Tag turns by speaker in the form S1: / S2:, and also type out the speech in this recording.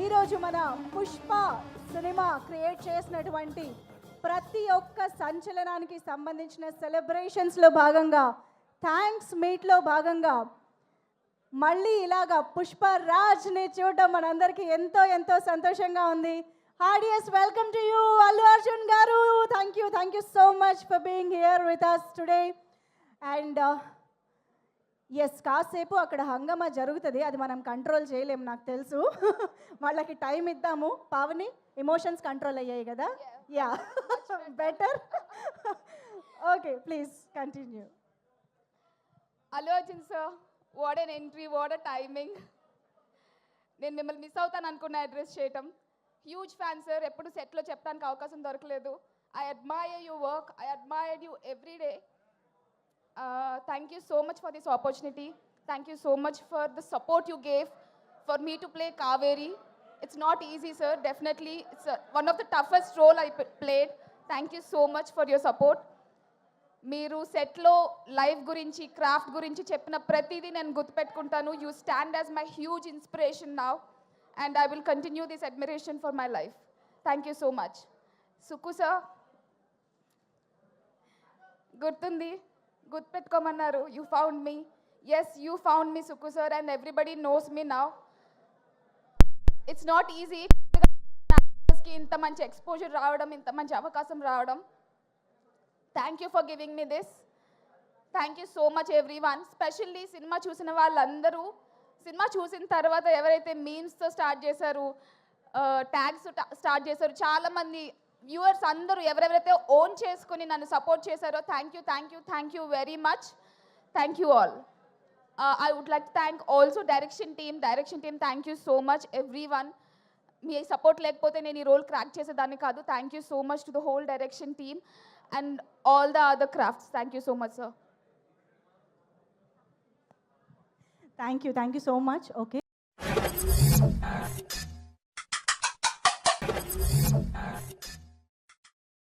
S1: ఈరోజు మన Pushpa cinema create చేసినటువంటి ప్రతి ఒక్క సంచలనానికి సంబంధించిన సెలబ్రేషన్స్లో భాగంగా థ్యాంక్స్ మీట్లో భాగంగా మళ్ళీ ఇలాగా పుష్ప రాజ్ని చూడడం మనందరికీ ఎంతో ఎంతో సంతోషంగా ఉంది. Heartiest welcome to you Allu Arjun garu. Thank you so much for being here with us today. And yes, కాసేపు అక్కడ హంగమా జరుగుతుంది, అది మనం కంట్రోల్ చేయలేము, నాకు తెలుసు. వాళ్ళకి టైం ఇద్దాము. పావని, ఎమోషన్స్ కంట్రోల్ అయ్యాయి కదా? Yeah, better. Okay, please continue.
S2: Allu Arjun sir, what an entry, what a timing. నేను మిమ్మల్ని మిస్ అవుతాను అనుకున్న అడ్రస్ చేయటం. హ్యూజ్ ఫ్యాన్ సార్, ఎప్పుడు సెట్లో చెప్పడానికి అవకాశం దొరకలేదు. I admire your work, I admire you every day. Thank you so much for this opportunity. Thank you so much for the support you gave for me to play Kaveri. It's not easy, sir. Definitely, it's one of the toughest role I played. Thank you so much for your support. మీరు సెట్లో life గురించి, craft గురించి చెప్పిన ప్రతిదీ నేను గుర్తుపెట్టుకుంటాను. You stand as my huge inspiration now and I will continue this admiration for my life. Thank you so much. Sukku sir, గుర్తుంది, గుర్తుపెట్టుకోమన్నారు. You found me. Yes, you found me Sukku sir, and everybody knows me now. It's not easy ఇంత మంచి exposure రావడం, ఇంత మంచి అవకాశం రావడం. Thank you for giving me this. Thank you so much everyone. Specially cinema చూసిన వాళ్ళందరూ, cinema చూసిన తర్వాత ఎవరైతే మీమ్స్తో స్టార్ట్ చేశారు, ట్యాగ్స్ స్టార్ట్ చేశారు, చాలామంది వ్యూవర్స్ అందరూ ఎవరెవరైతే ఓన్ చేసుకుని నన్ను సపోర్ట్ చేశారో, thank you very much. Thank you all. I would like to thank also direction team. Thank you so much everyone. మీ సపోర్ట్ లేకపోతే నేను ఈ రోల్ క్రాక్ చేసేదాన్ని కాదు. Thank you so much to the whole direction team and all the other crafts. Thank you so much sir.
S1: Thank you so much. Okay.